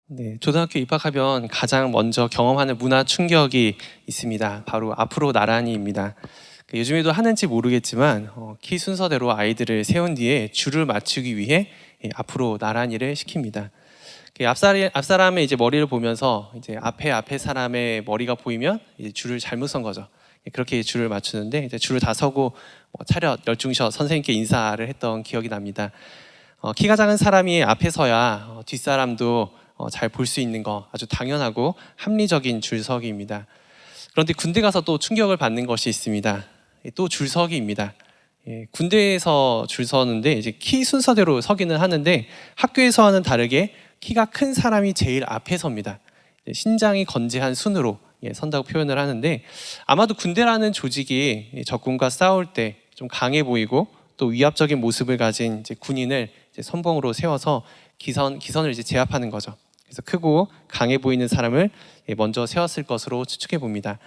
네, 초등학교 입학하면 가장 먼저 경험하는 문화 충격이 있습니다. 바로 앞으로 나란히입니다. 요즘에도 하는지 모르겠지만 키 순서대로 아이들을 세운 뒤에 줄을 맞추기 위해 앞으로 나란히를 시킵니다. 앞사람의 이제 머리를 보면서 이제 앞에 사람의 머리가 보이면 이제 줄을 잘못 선 거죠. 그렇게 줄을 맞추는데 이제 줄을 다 서고 차렷, 열중셔 선생님께 인사를 했던 기억이 납니다. 키가 작은 사람이 앞에 서야 뒷사람도 잘 볼 수 있는 거 아주 당연하고 합리적인 줄서기입니다. 그런데 군대 가서 또 충격을 받는 것이 있습니다. 또 줄서기입니다. 군대에서 줄 서는데 이제 키 순서대로 서기는 하는데 학교에서와는 다르게 키가 큰 사람이 제일 앞에 섭니다. 신장이 건재한 순으로 선다고 표현을 하는데 아마도 군대라는 조직이 적군과 싸울 때 좀 강해 보이고 또 위압적인 모습을 가진 이제 군인을 이제 선봉으로 세워서 기선을 이제 제압하는 거죠. 그래서 크고 강해 보이는 사람을 먼저 세웠을 것으로 추측해 봅니다.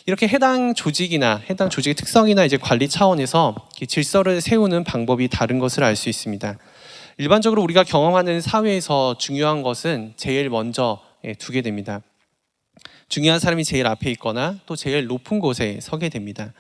이렇게 해당 조직이나 해당 조직의 특성이나 이제 관리 차원에서 질서를 세우는 방법이 다른 것을 알 수 있습니다. 일반적으로 우리가 경험하는 사회에서 중요한 것은 제일 먼저 두게 됩니다. 중요한 사람이 제일 앞에 있거나 또 제일 높은 곳에 서게 됩니다.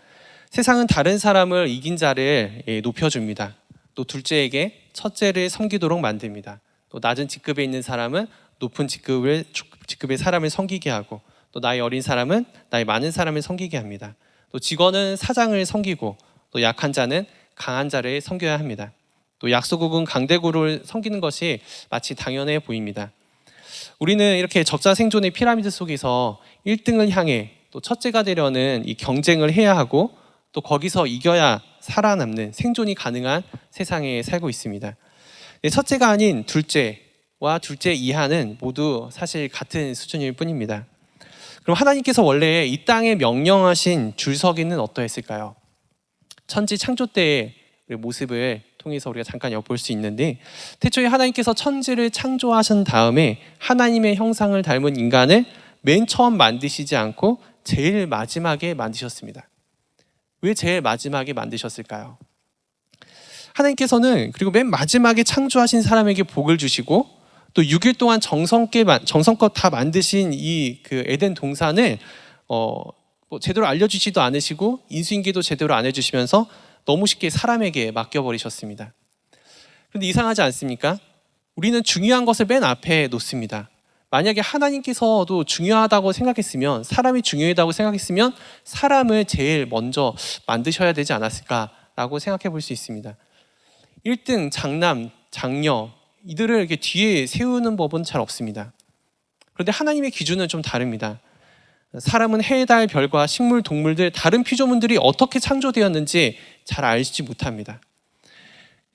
세상은 다른 사람을 이긴 자를 높여줍니다. 또 둘째에게 첫째를 섬기도록 만듭니다. 또 낮은 직급에 있는 사람은 높은 직급의 사람을 섬기게 하고 또 나이 어린 사람은 나이 많은 사람을 섬기게 합니다. 또 직원은 사장을 섬기고 또 약한 자는 강한 자를 섬겨야 합니다. 또 약소국은 강대국을 섬기는 것이 마치 당연해 보입니다. 우리는 이렇게 적자 생존의 피라미드 속에서 1등을 향해 또 첫째가 되려는 이 경쟁을 해야 하고 또 거기서 이겨야 살아남는 생존이 가능한 세상에 살고 있습니다. 첫째가 아닌 둘째와 둘째 이하는 모두 사실 같은 수준일 뿐입니다. 그럼 하나님께서 원래 이 땅에 명령하신 줄서기는 어떠했을까요? 천지 창조 때의 모습을 통해서 우리가 잠깐 엿볼 수 있는데 태초에 하나님께서 천지를 창조하신 다음에 하나님의 형상을 닮은 인간을 맨 처음 만드시지 않고 제일 마지막에 만드셨습니다. 왜 제일 마지막에 만드셨을까요? 하나님께서는 그리고 맨 마지막에 창조하신 사람에게 복을 주시고 또 6일 동안 정성껏 다 만드신 이 그 에덴 동산을 제대로 알려주지도 않으시고 인수인계도 제대로 안 해주시면서 너무 쉽게 사람에게 맡겨버리셨습니다. 그런데 이상하지 않습니까? 우리는 중요한 것을 맨 앞에 놓습니다. 만약에 하나님께서도 중요하다고 생각했으면 사람이 중요하다고 생각했으면 사람을 제일 먼저 만드셔야 되지 않았을까라고 생각해 볼 수 있습니다. 1등, 장남, 장녀 이들을 이렇게 뒤에 세우는 법은 잘 없습니다. 그런데 하나님의 기준은 좀 다릅니다. 사람은 해, 달, 별과 식물, 동물들 다른 피조물들이 어떻게 창조되었는지 잘 알지 못합니다.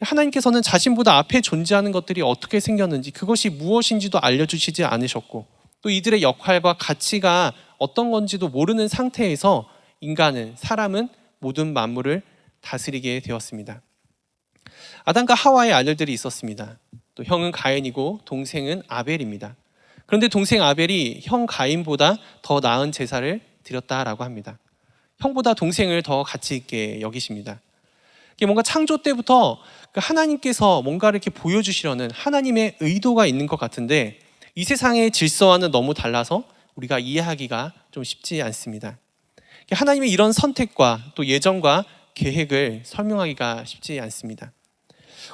하나님께서는 자신보다 앞에 존재하는 것들이 어떻게 생겼는지 그것이 무엇인지도 알려주시지 않으셨고 또 이들의 역할과 가치가 어떤 건지도 모르는 상태에서 사람은 모든 만물을 다스리게 되었습니다. 아담과 하와의 아들들이 있었습니다. 또 형은 가인이고 동생은 아벨입니다. 그런데 동생 아벨이 형 가인보다 더 나은 제사를 드렸다라고 합니다. 형보다 동생을 더 가치 있게 여기십니다. 뭔가 창조 때부터 하나님께서 뭔가를 이렇게 보여주시려는 하나님의 의도가 있는 것 같은데 이 세상의 질서와는 너무 달라서 우리가 이해하기가 좀 쉽지 않습니다. 하나님의 이런 선택과 또 예정과 계획을 설명하기가 쉽지 않습니다.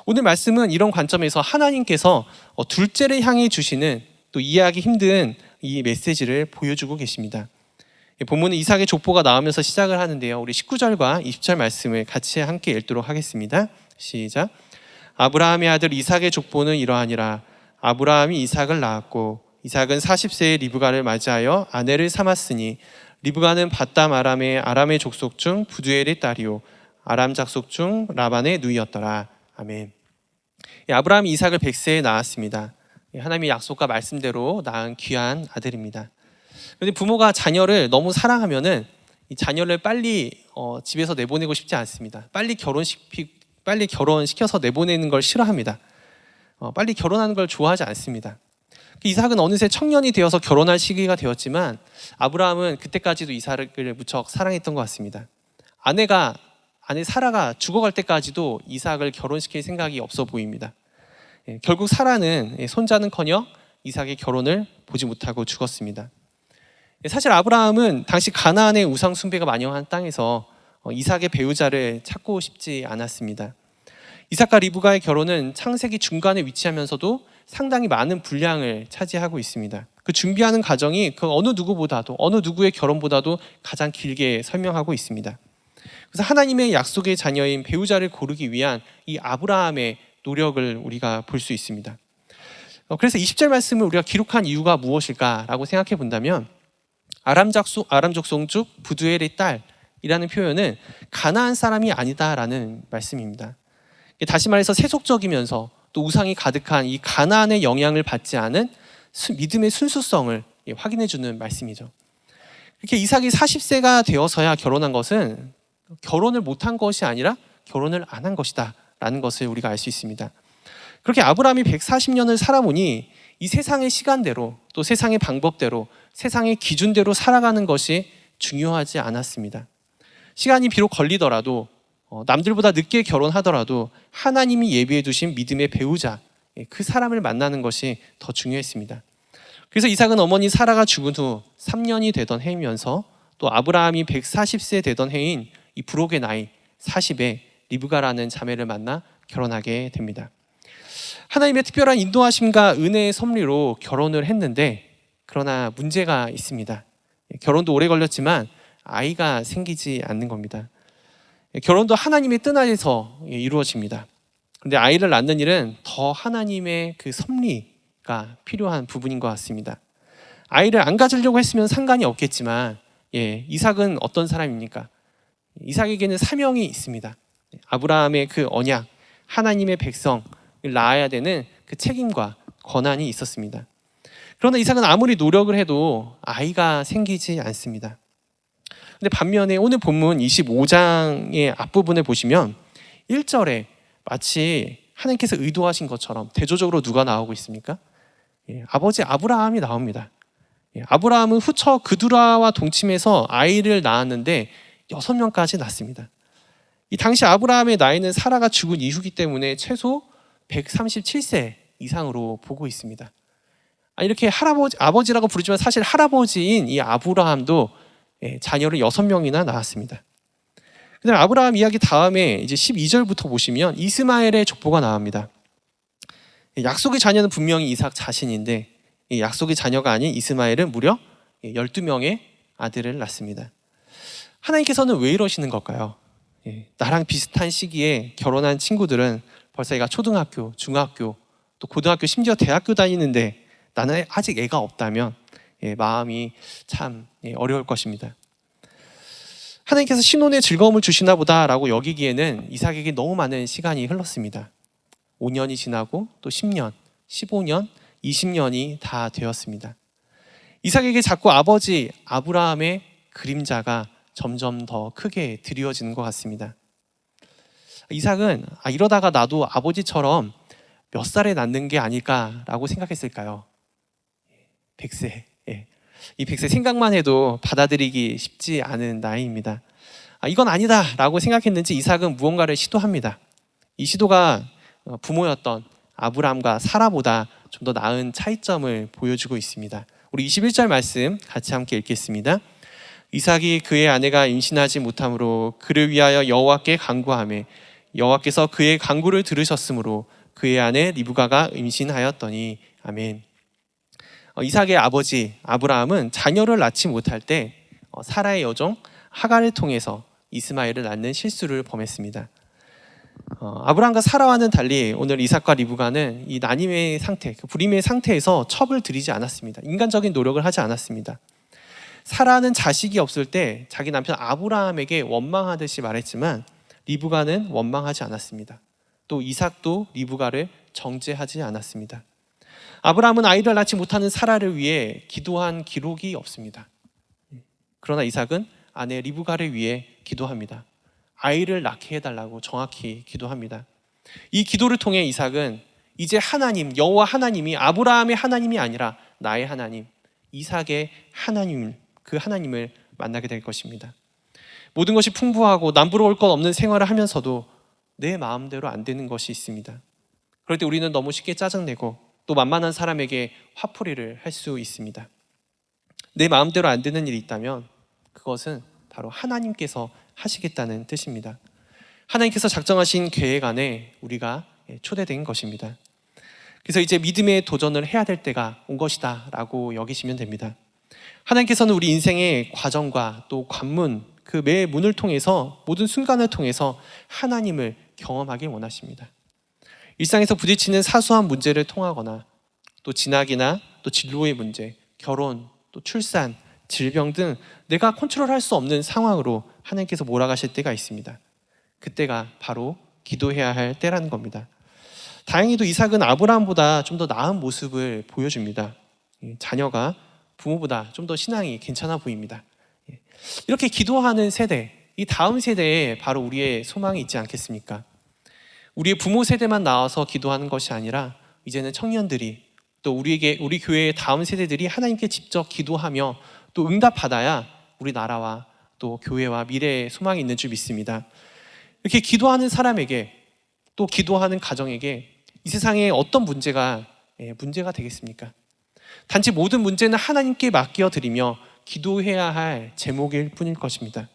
오늘 말씀은 이런 관점에서 하나님께서 둘째를 향해 주시는 또 이해하기 힘든 이 메시지를 보여주고 계십니다. 본문은 이삭의 족보가 나오면서 시작을 하는데요. 우리 19절과 20절 말씀을 같이 함께 읽도록 하겠습니다. 시작. 아브라함의 아들 이삭의 족보는 이러하니라. 아브라함이 이삭을 낳았고 이삭은 40세에 리브가를 맞이하여 아내를 삼았으니 리브가는 바담 아람의 족속 중 부두엘의 딸이요 아람 족속 중 라반의 누이였더라. 아멘. 아브라함이 이삭을 100세에 낳았습니다. 하나님의 약속과 말씀대로 낳은 귀한 아들입니다. 그런데 부모가 자녀를 너무 사랑하면은 이 자녀를 빨리 집에서 내보내고 싶지 않습니다. 빨리 결혼시켜서 내보내는 걸 싫어합니다. 빨리 결혼하는 걸 좋아하지 않습니다. 이삭은 어느새 청년이 되어서 결혼할 시기가 되었지만 아브라함은 그때까지도 이삭을 무척 사랑했던 것 같습니다. 아내 사라가 죽어갈 때까지도 이삭을 결혼시킬 생각이 없어 보입니다. 결국 사라는 손자는커녕 이삭의 결혼을 보지 못하고 죽었습니다. 사실 아브라함은 당시 가나안의 우상 숭배가 만영한 땅에서 이삭의 배우자를 찾고 싶지 않았습니다. 이삭과 리브가의 결혼은 창세기 중간에 위치하면서도 상당히 많은 분량을 차지하고 있습니다. 그 준비하는 과정이 그 어느 누구보다도, 어느 누구의 결혼보다도 가장 길게 설명하고 있습니다. 그래서 하나님의 약속의 자녀인 배우자를 고르기 위한 이 아브라함의 노력을 우리가 볼 수 있습니다. 그래서 20절 말씀을 우리가 기록한 이유가 무엇일까라고 생각해 본다면, 아람 족속 중 부두엘의 딸이라는 표현은 가나안 사람이 아니다라는 말씀입니다. 다시 말해서 세속적이면서 또 우상이 가득한 이 가나안의 영향을 받지 않은 믿음의 순수성을 확인해 주는 말씀이죠. 이렇게 이삭이 40세가 되어서야 결혼한 것은 결혼을 못한 것이 아니라 결혼을 안 한 것이다 라는 것을 우리가 알 수 있습니다. 그렇게 아브라함이 140년을 살아보니 이 세상의 시간대로, 또 세상의 방법대로, 세상의 기준대로 살아가는 것이 중요하지 않았습니다. 시간이 비록 걸리더라도, 남들보다 늦게 결혼하더라도 하나님이 예비해 두신 믿음의 배우자, 그 사람을 만나는 것이 더 중요했습니다. 그래서 이삭은 어머니 사라가 죽은 후 3년이 되던 해이면서, 또 아브라함이 140세 되던 해인 이 부록의 나이 40에 리브가라는 자매를 만나 결혼하게 됩니다. 하나님의 특별한 인도하심과 은혜의 섭리로 결혼을 했는데, 그러나 문제가 있습니다. 결혼도 오래 걸렸지만 아이가 생기지 않는 겁니다. 결혼도 하나님의 뜻 안에서 이루어집니다. 그런데 아이를 낳는 일은 더 하나님의 그 섭리가 필요한 부분인 것 같습니다. 아이를 안 가지려고 했으면 상관이 없겠지만, 이삭은 어떤 사람입니까? 이삭에게는 사명이 있습니다. 아브라함의 그 언약, 하나님의 백성을 낳아야 되는 그 책임과 권한이 있었습니다. 그러나 이삭은 아무리 노력을 해도 아이가 생기지 않습니다. 근데 반면에 오늘 본문 25장의 앞부분을 보시면 1절에 마치 하나님께서 의도하신 것처럼 대조적으로 누가 나오고 있습니까? 아버지 아브라함이 나옵니다. 아브라함은 후처 그두라와 동침해서 아이를 낳았는데 6명까지 낳습니다. 이 당시 아브라함의 나이는 사라가 죽은 이후이기 때문에 최소 137세 이상으로 보고 있습니다. 이렇게 아버지라고 부르지만 사실 할아버지인 이 아브라함도 자녀를 6명이나 낳았습니다. 그다음에 아브라함 이야기 다음에 이제 12절부터 보시면 이스마엘의 족보가 나옵니다. 약속의 자녀는 분명히 이삭 자신인데, 약속의 자녀가 아닌 이스마엘은 무려 12명의 아들을 낳습니다. 하나님께서는 왜 이러시는 걸까요? 나랑 비슷한 시기에 결혼한 친구들은 벌써 애가 초등학교, 중학교, 또 고등학교, 심지어 대학교 다니는데 나는 아직 애가 없다면 마음이 참 어려울 것입니다. 하나님께서 신혼의 즐거움을 주시나 보다라고 여기기에는 이삭에게 너무 많은 시간이 흘렀습니다. 5년이 지나고 또 10년, 15년, 20년이 다 되었습니다. 이삭에게 자꾸 아버지 아브라함의 그림자가 점점 더 크게 드리워지는 것 같습니다. 이삭은 이러다가 나도 아버지처럼 몇 살에 낳는 게 아닐까라고 생각했을까요? 100세. 이 100세 생각만 해도 받아들이기 쉽지 않은 나이입니다. 이건 아니다라고 생각했는지 이삭은 무언가를 시도합니다. 이 시도가 부모였던 아브람과 사라보다 좀 더 나은 차이점을 보여주고 있습니다. 우리 21절 말씀 같이 함께 읽겠습니다. 이삭이 그의 아내가 임신하지 못함으로 그를 위하여 여호와께 간구하매 여호와께서 그의 간구를 들으셨으므로 그의 아내 리브가가 임신하였더니. 아멘. 이삭의 아버지 아브라함은 자녀를 낳지 못할 때 사라의 여종 하갈을 통해서 이스마엘을 낳는 실수를 범했습니다. 아브라함과 사라와는 달리 오늘 이삭과 리브가는 이 난임의 상태, 그 불임의 상태에서 첩을 들이지 않았습니다. 인간적인 노력을 하지 않았습니다. 사라는 자식이 없을 때 자기 남편 아브라함에게 원망하듯이 말했지만 리브가는 원망하지 않았습니다. 또 이삭도 리브가를 정죄하지 않았습니다. 아브라함은 아이를 낳지 못하는 사라를 위해 기도한 기록이 없습니다. 그러나 이삭은 아내 리브가를 위해 기도합니다. 아이를 낳게 해달라고 정확히 기도합니다. 이 기도를 통해 이삭은 이제 하나님, 여호와 하나님이 아브라함의 하나님이 아니라 나의 하나님, 이삭의 하나님, 그 하나님을 만나게 될 것입니다. 모든 것이 풍부하고 남부러울 것 없는 생활을 하면서도 내 마음대로 안 되는 것이 있습니다. 그럴 때 우리는 너무 쉽게 짜증내고 또 만만한 사람에게 화풀이를 할 수 있습니다. 내 마음대로 안 되는 일이 있다면 그것은 바로 하나님께서 하시겠다는 뜻입니다. 하나님께서 작정하신 계획 안에 우리가 초대된 것입니다. 그래서 이제 믿음의 도전을 해야 될 때가 온 것이다 라고 여기시면 됩니다. 하나님께서는 우리 인생의 과정과 또 관문, 그 매 문을 통해서, 모든 순간을 통해서 하나님을 경험하길 원하십니다. 일상에서 부딪히는 사소한 문제를 통하거나 또 진학이나 또 진로의 문제, 결혼, 또 출산, 질병 등 내가 컨트롤할 수 없는 상황으로 하나님께서 몰아가실 때가 있습니다. 그때가 바로 기도해야 할 때라는 겁니다. 다행히도 이삭은 아브라함보다 좀 더 나은 모습을 보여줍니다. 자녀가 부모보다 좀 더 신앙이 괜찮아 보입니다. 이렇게 기도하는 세대, 이 다음 세대에 바로 우리의 소망이 있지 않겠습니까? 우리의 부모 세대만 나와서 기도하는 것이 아니라 이제는 청년들이 또 우리 교회의 다음 세대들이 하나님께 직접 기도하며 또 응답받아야 우리 나라와 또 교회와 미래의 소망이 있는 줄 믿습니다. 이렇게 기도하는 사람에게 또 기도하는 가정에게 이 세상에 어떤 문제가 되겠습니까? 단지 모든 문제는 하나님께 맡겨드리며 기도해야 할 제목일 뿐일 것입니다.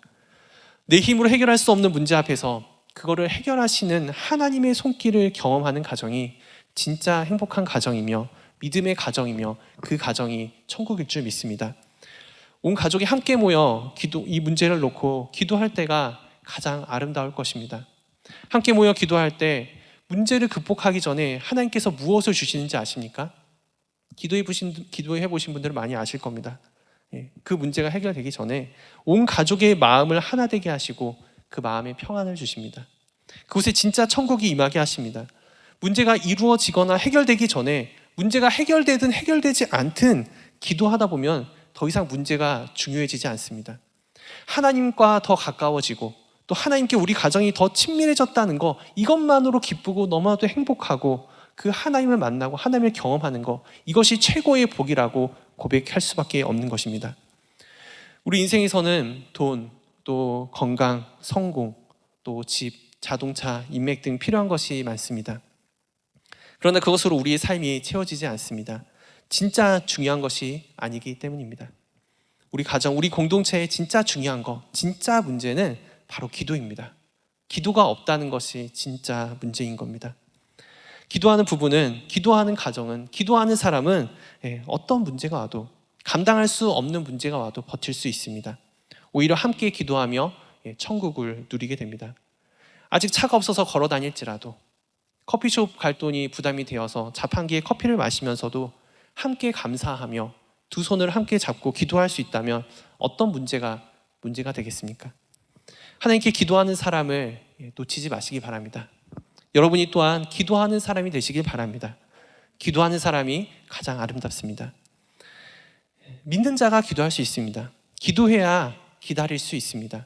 내 힘으로 해결할 수 없는 문제 앞에서 그거를 해결하시는 하나님의 손길을 경험하는 가정이 진짜 행복한 가정이며 믿음의 가정이며 그 가정이 천국일 줄 믿습니다. 온 가족이 함께 모여 이 문제를 놓고 기도할 때가 가장 아름다울 것입니다. 함께 모여 기도할 때 문제를 극복하기 전에 하나님께서 무엇을 주시는지 아십니까? 기도해 보신 분들은 많이 아실 겁니다. 그 문제가 해결되기 전에 온 가족의 마음을 하나 되게 하시고 그 마음에 평안을 주십니다. 그곳에 진짜 천국이 임하게 하십니다. 문제가 이루어지거나 해결되기 전에 문제가 해결되든 해결되지 않든 기도하다 보면 더 이상 문제가 중요해지지 않습니다. 하나님과 더 가까워지고 또 하나님께 우리 가정이 더 친밀해졌다는 거, 이것만으로 기쁘고 너무나도 행복하고 그 하나님을 만나고 하나님을 경험하는 거, 이것이 최고의 복이라고 고백할 수밖에 없는 것입니다. 우리 인생에서는 돈, 또 건강, 성공, 또 집, 자동차, 인맥 등 필요한 것이 많습니다. 그러나 그것으로 우리의 삶이 채워지지 않습니다. 진짜 중요한 것이 아니기 때문입니다. 우리 가정, 우리 공동체의 진짜 중요한 거, 진짜 문제는 바로 기도입니다. 기도가 없다는 것이 진짜 문제인 겁니다. 기도하는 부부는, 기도하는 가정은, 기도하는 사람은 어떤 문제가 와도, 감당할 수 없는 문제가 와도 버틸 수 있습니다. 오히려 함께 기도하며 천국을 누리게 됩니다. 아직 차가 없어서 걸어 다닐지라도, 커피숍 갈 돈이 부담이 되어서 자판기에 커피를 마시면서도 함께 감사하며 두 손을 함께 잡고 기도할 수 있다면 어떤 문제가 되겠습니까? 하나님께 기도하는 사람을 놓치지 마시기 바랍니다. 여러분이 또한 기도하는 사람이 되시길 바랍니다. 기도하는 사람이 가장 아름답습니다. 믿는 자가 기도할 수 있습니다. 기도해야 기다릴 수 있습니다.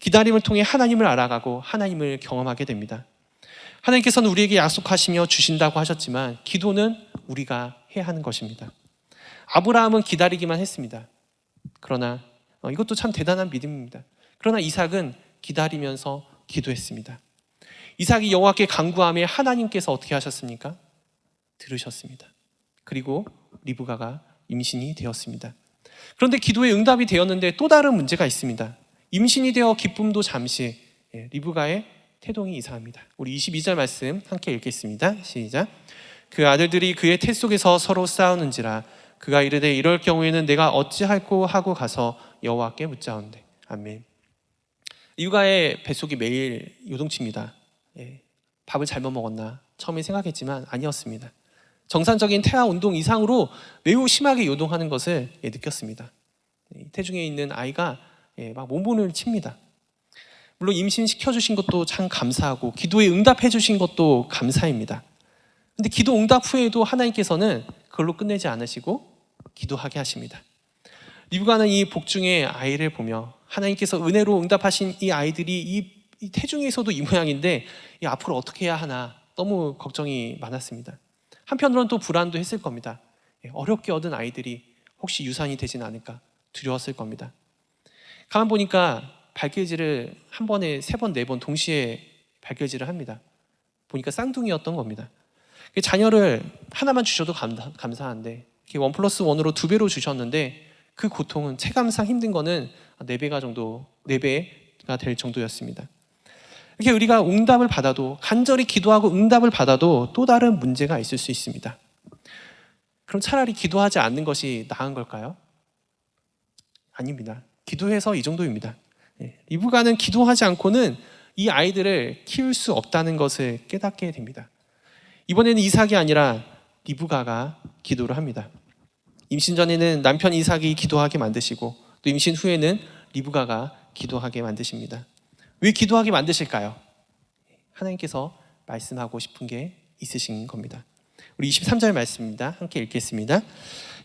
기다림을 통해 하나님을 알아가고 하나님을 경험하게 됩니다. 하나님께서는 우리에게 약속하시며 주신다고 하셨지만 기도는 우리가 해야 하는 것입니다. 아브라함은 기다리기만 했습니다. 그러나 이것도 참 대단한 믿음입니다. 그러나 이삭은 기다리면서 기도했습니다. 이삭이 여호와께 간구하며 하나님께서 어떻게 하셨습니까? 들으셨습니다. 그리고 리브가가 임신이 되었습니다. 그런데 기도의 응답이 되었는데 또 다른 문제가 있습니다. 임신이 되어 기쁨도 잠시, 리브가의 태동이 이상합니다. 우리 22절 말씀 함께 읽겠습니다. 시작. 그 아들들이 그의 태 속에서 서로 싸우는지라 그가 이르되 이럴 경우에는 내가 어찌할꼬 하고 가서 여호와께 묻자온대. 아멘. 리브가의 뱃속이 매일 요동칩니다. 밥을 잘못 먹었나 처음에 생각했지만 아니었습니다. 정상적인 태아 운동 이상으로 매우 심하게 요동하는 것을 느꼈습니다. 태중에 있는 아이가 막 몸부림을 칩니다. 물론 임신시켜 주신 것도 참 감사하고 기도에 응답해 주신 것도 감사입니다. 근데 기도 응답 후에도 하나님께서는 그걸로 끝내지 않으시고 기도하게 하십니다. 리브가는 이 복중의 아이를 보며 하나님께서 은혜로 응답하신 이 아이들이 이 태중에서도 이 모양인데 앞으로 어떻게 해야 하나 너무 걱정이 많았습니다. 한편으로는 또 불안도 했을 겁니다. 어렵게 얻은 아이들이 혹시 유산이 되진 않을까 두려웠을 겁니다. 가만 보니까 발길질을 한 번에 3번, 4번 동시에 발길질을 합니다. 보니까 쌍둥이였던 겁니다. 자녀를 하나만 주셔도 감사한데 이렇게 1+1으로 2배로 주셨는데 그 고통은 체감상 힘든 거는 4배가 될 정도였습니다. 이렇게 우리가 응답을 받아도, 간절히 기도하고 응답을 받아도 또 다른 문제가 있을 수 있습니다. 그럼 차라리 기도하지 않는 것이 나은 걸까요? 아닙니다. 기도해서 이 정도입니다. 리브가는 기도하지 않고는 이 아이들을 키울 수 없다는 것을 깨닫게 됩니다. 이번에는 이삭이 아니라 리브가가 기도를 합니다. 임신 전에는 남편 이삭이 기도하게 만드시고 또 임신 후에는 리브가가 기도하게 만드십니다. 왜 기도하게 만드실까요? 하나님께서 말씀하고 싶은 게 있으신 겁니다. 우리 23절 말씀입니다. 함께 읽겠습니다.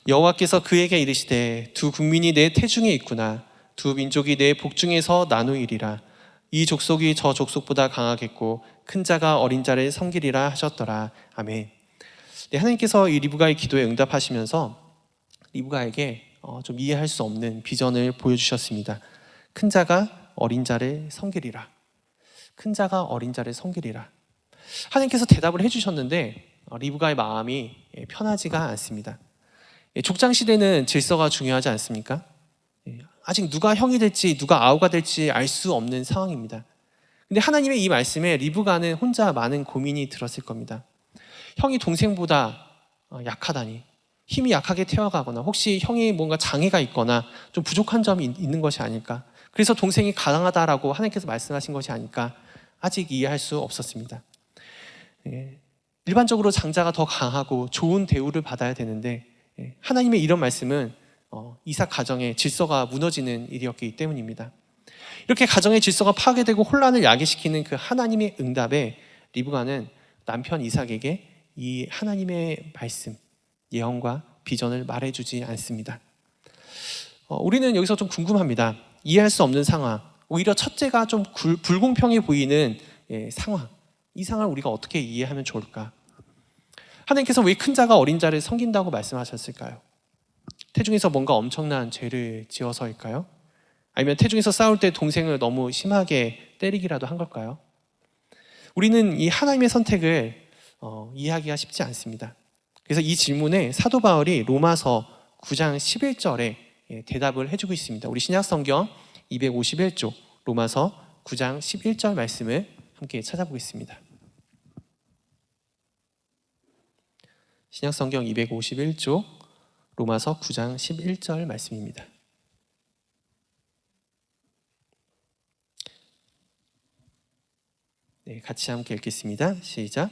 여호와께서 그에게 이르시되 두 국민이 내 태중에 있구나. 두 민족이 내 복중에서 나누이리라. 이 족속이 저 족속보다 강하겠고 큰 자가 어린 자를 섬기리라 하셨더라. 아멘. 네, 하나님께서 이 리브가의 기도에 응답하시면서 리브가에게 좀 이해할 수 없는 비전을 보여주셨습니다. 큰 자가 어린 자를 섬기리라. 큰 자가 어린 자를 섬기리라. 하나님께서 대답을 해주셨는데 리브가의 마음이 편하지가 않습니다. 족장시대는 질서가 중요하지 않습니까? 아직 누가 형이 될지 누가 아우가 될지 알 수 없는 상황입니다. 근데 하나님의 이 말씀에 리브가는 혼자 많은 고민이 들었을 겁니다. 형이 동생보다 약하다니, 힘이 약하게 태어가거나 혹시 형이 뭔가 장애가 있거나 좀 부족한 점이 있는 것이 아닐까, 그래서 동생이 강하다라고 하나님께서 말씀하신 것이 아닐까, 아직 이해할 수 없었습니다. 일반적으로 장자가 더 강하고 좋은 대우를 받아야 되는데 하나님의 이런 말씀은 이삭 가정의 질서가 무너지는 일이었기 때문입니다. 이렇게 가정의 질서가 파괴되고 혼란을 야기시키는 그 하나님의 응답에 리브가는 남편 이삭에게 이 하나님의 말씀, 예언과 비전을 말해주지 않습니다. 우리는 여기서 좀 궁금합니다. 이해할 수 없는 상황, 오히려 첫째가 좀 불공평해 보이는 상황, 이 상황을 우리가 어떻게 이해하면 좋을까? 하나님께서 왜 큰 자가 어린 자를 섬긴다고 말씀하셨을까요? 태중에서 뭔가 엄청난 죄를 지어서일까요? 아니면 태중에서 싸울 때 동생을 너무 심하게 때리기라도 한 걸까요? 우리는 이 하나님의 선택을 이해하기가 쉽지 않습니다. 그래서 이 질문에 사도 바울이 로마서 9장 11절에 대답을 해주고 있습니다. 우리 신약성경 251조 로마서 9장 11절 말씀을 함께 찾아보겠습니다. 신약성경 251조 로마서 9장 11절 말씀입니다. 네, 같이 함께 읽겠습니다. 시작.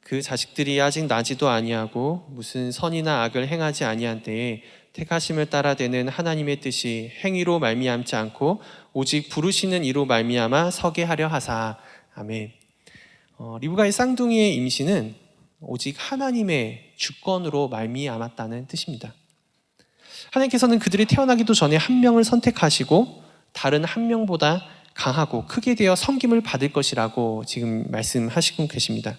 그 자식들이 아직 나지도 아니하고 무슨 선이나 악을 행하지 아니한 때에 택하심을 따라 되는 하나님의 뜻이 행위로 말미암지 않고 오직 부르시는 이로 말미암아 서게 하려 하사. 아멘. 리브가의 쌍둥이의 임신은 오직 하나님의 주권으로 말미암았다는 뜻입니다. 하나님께서는 그들이 태어나기도 전에 한 명을 선택하시고 다른 한 명보다 강하고 크게 되어 섬김을 받을 것이라고 지금 말씀하시고 계십니다.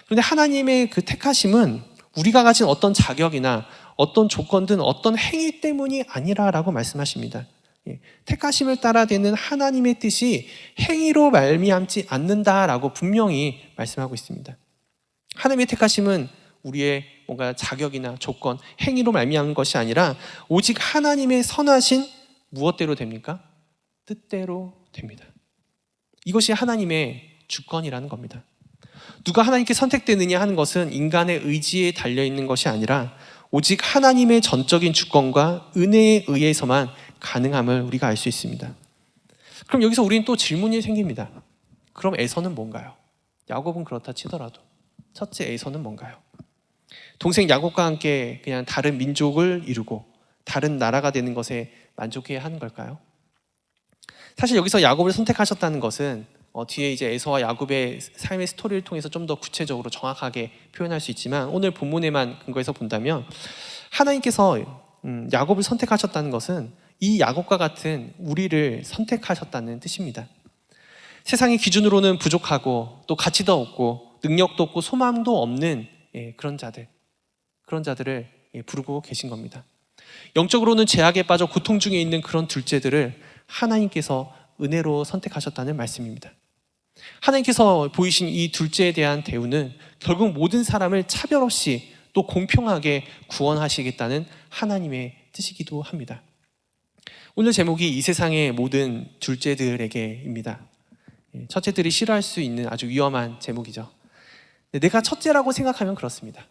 그런데 하나님의 그 택하심은 우리가 가진 어떤 자격이나 어떤 조건든 어떤 행위 때문이 아니라라고 말씀하십니다. 택하심을 따라 되는 하나님의 뜻이 행위로 말미암지 않는다라고 분명히 말씀하고 있습니다. 하나님의 택하심은 우리의 뭔가 자격이나 조건, 행위로 말미암는 것이 아니라 오직 하나님의 선하신 무엇대로 됩니까? 뜻대로 됩니다. 이것이 하나님의 주권이라는 겁니다. 누가 하나님께 선택되느냐 하는 것은 인간의 의지에 달려있는 것이 아니라 오직 하나님의 전적인 주권과 은혜에 의해서만 가능함을 우리가 알 수 있습니다. 그럼 여기서 우리는 또 질문이 생깁니다. 그럼 에서는 뭔가요? 야곱은 그렇다 치더라도 첫째 에서는 뭔가요? 동생 야곱과 함께 그냥 다른 민족을 이루고 다른 나라가 되는 것에 만족해야 하는 걸까요? 사실 여기서 야곱을 선택하셨다는 것은 뒤에 이제 에서와 야곱의 삶의 스토리를 통해서 좀 더 구체적으로 정확하게 표현할 수 있지만 오늘 본문에만 근거해서 본다면 하나님께서 야곱을 선택하셨다는 것은 이 야곱과 같은 우리를 선택하셨다는 뜻입니다. 세상의 기준으로는 부족하고 또 가치도 없고 능력도 없고 소망도 없는 그런 자들을 부르고 계신 겁니다. 영적으로는 죄악에 빠져 고통 중에 있는 그런 둘째들을 하나님께서 은혜로 선택하셨다는 말씀입니다. 하나님께서 보이신 이 둘째에 대한 대우는 결국 모든 사람을 차별 없이 또 공평하게 구원하시겠다는 하나님의 뜻이기도 합니다. 오늘 제목이 이 세상의 모든 둘째들에게입니다. 첫째들이 싫어할 수 있는 아주 위험한 제목이죠. 내가 첫째라고 생각하면 그렇습니다.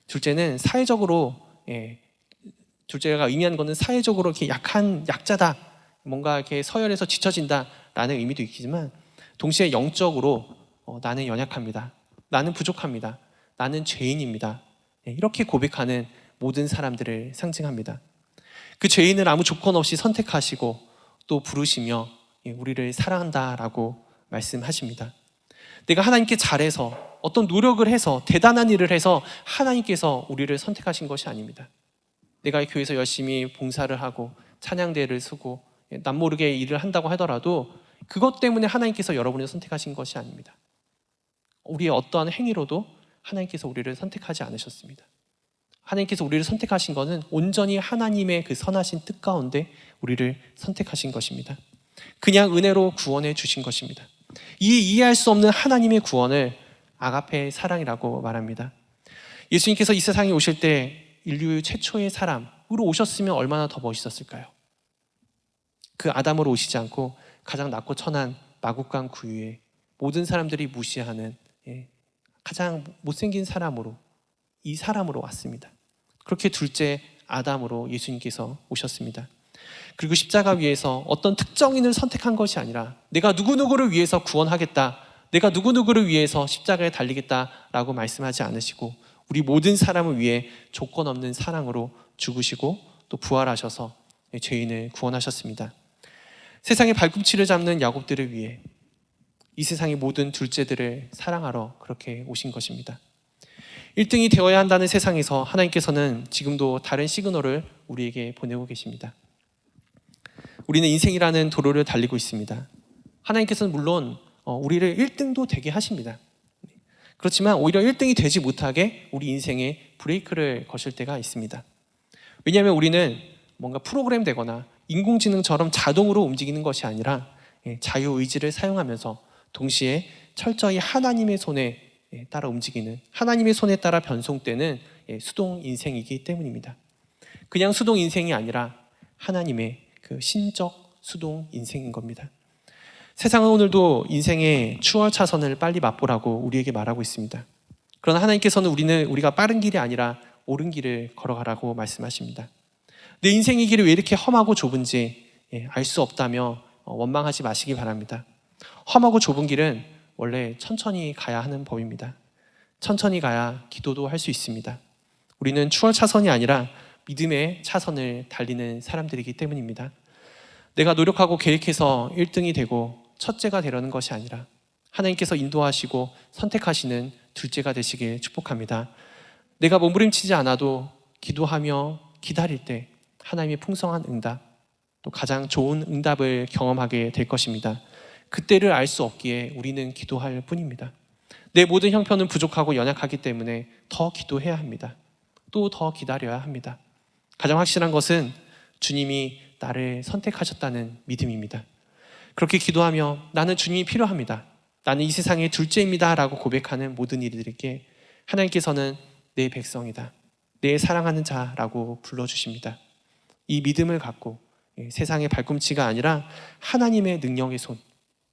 둘째는 사회적으로, 둘째가 의미하는 것은 사회적으로 이렇게 약자다, 뭔가 이렇게 서열에서 뒤처진다라는 의미도 있지만, 동시에 영적으로 나는 연약합니다, 나는 부족합니다, 나는 죄인입니다, 이렇게 고백하는 모든 사람들을 상징합니다. 그 죄인을 아무 조건 없이 선택하시고 또 부르시며 우리를 사랑한다라고 말씀하십니다. 내가 하나님께 잘해서, 어떤 노력을 해서, 대단한 일을 해서 하나님께서 우리를 선택하신 것이 아닙니다. 내가 이 교회에서 열심히 봉사를 하고 찬양대를 쓰고 남모르게 일을 한다고 하더라도 그것 때문에 하나님께서 여러분을 선택하신 것이 아닙니다. 우리의 어떠한 행위로도 하나님께서 우리를 선택하지 않으셨습니다. 하나님께서 우리를 선택하신 것은 온전히 하나님의 그 선하신 뜻 가운데 우리를 선택하신 것입니다. 그냥 은혜로 구원해 주신 것입니다. 이해할 수 없는 하나님의 구원을 아가페 사랑이라고 말합니다. 예수님께서 이 세상에 오실 때 인류 최초의 사람으로 오셨으면 얼마나 더 멋있었을까요? 그 아담으로 오시지 않고 가장 낮고 천한 마국간 구유에 모든 사람들이 무시하는 가장 못생긴 사람으로, 이 사람으로 왔습니다. 그렇게 둘째 아담으로 예수님께서 오셨습니다. 그리고 십자가 위에서 어떤 특정인을 선택한 것이 아니라 내가 누구누구를 위해서 구원하겠다, 내가 누구누구를 위해서 십자가에 달리겠다라고 말씀하지 않으시고 우리 모든 사람을 위해 조건 없는 사랑으로 죽으시고 또 부활하셔서 죄인을 구원하셨습니다. 세상의 발꿈치를 잡는 야곱들을 위해 이 세상의 모든 둘째들을 사랑하러 그렇게 오신 것입니다. 1등이 되어야 한다는 세상에서 하나님께서는 지금도 다른 시그널을 우리에게 보내고 계십니다. 우리는 인생이라는 도로를 달리고 있습니다. 하나님께서는 물론 우리를 1등도 되게 하십니다. 그렇지만 오히려 1등이 되지 못하게 우리 인생에 브레이크를 거실 때가 있습니다. 왜냐하면 우리는 뭔가 프로그램 되거나 인공지능처럼 자동으로 움직이는 것이 아니라 자유의지를 사용하면서 동시에 철저히 하나님의 손에 따라 움직이는, 하나님의 손에 따라 변송되는 수동 인생이기 때문입니다. 그냥 수동 인생이 아니라 하나님의 그 신적 수동 인생인 겁니다. 세상은 오늘도 인생의 추월 차선을 빨리 맛보라고 우리에게 말하고 있습니다. 그러나 하나님께서는 우리가 빠른 길이 아니라 옳은 길을 걸어가라고 말씀하십니다. 내 인생의 길이 왜 이렇게 험하고 좁은지 알 수 없다며 원망하지 마시기 바랍니다. 험하고 좁은 길은 원래 천천히 가야 하는 법입니다. 천천히 가야 기도도 할 수 있습니다. 우리는 추월 차선이 아니라 믿음의 차선을 달리는 사람들이기 때문입니다. 내가 노력하고 계획해서 1등이 되고 첫째가 되려는 것이 아니라 하나님께서 인도하시고 선택하시는 둘째가 되시길 축복합니다. 내가 몸부림치지 않아도 기도하며 기다릴 때 하나님의 풍성한 응답, 또 가장 좋은 응답을 경험하게 될 것입니다. 그때를 알 수 없기에 우리는 기도할 뿐입니다. 내 모든 형편은 부족하고 연약하기 때문에 더 기도해야 합니다. 또 더 기다려야 합니다. 가장 확실한 것은 주님이 나를 선택하셨다는 믿음입니다. 그렇게 기도하며 나는 주님이 필요합니다, 나는 이 세상의 둘째입니다 라고 고백하는 모든 이들에게 하나님께서는 내 백성이다, 내 사랑하는 자라고 불러주십니다. 이 믿음을 갖고 세상의 발꿈치가 아니라 하나님의 능력의 손,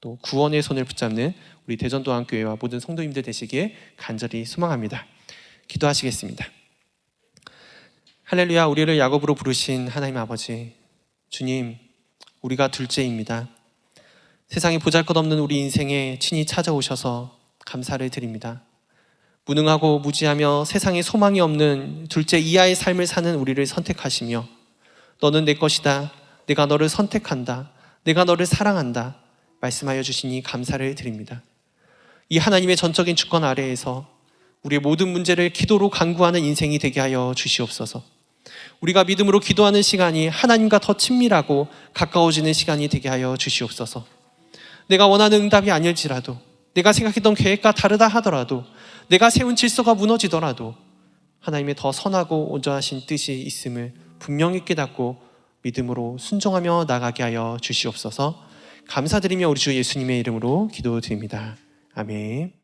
또 구원의 손을 붙잡는 우리 대전도안교회와 모든 성도님들 되시기에 간절히 소망합니다. 기도하시겠습니다. 할렐루야. 우리를 야곱으로 부르신 하나님 아버지, 주님, 우리가 둘째입니다. 세상에 보잘것없는 우리 인생에 친히 찾아오셔서 감사를 드립니다. 무능하고 무지하며 세상에 소망이 없는 둘째 이하의 삶을 사는 우리를 선택하시며 너는 내 것이다, 내가 너를 선택한다, 내가 너를 사랑한다 말씀하여 주시니 감사를 드립니다. 이 하나님의 전적인 주권 아래에서 우리의 모든 문제를 기도로 간구하는 인생이 되게 하여 주시옵소서. 우리가 믿음으로 기도하는 시간이 하나님과 더 친밀하고 가까워지는 시간이 되게 하여 주시옵소서. 내가 원하는 응답이 아닐지라도, 내가 생각했던 계획과 다르다 하더라도, 내가 세운 질서가 무너지더라도 하나님의 더 선하고 온전하신 뜻이 있음을 분명히 깨닫고 믿음으로 순종하며 나가게 하여 주시옵소서. 감사드리며 우리 주 예수님의 이름으로 기도드립니다. 아멘.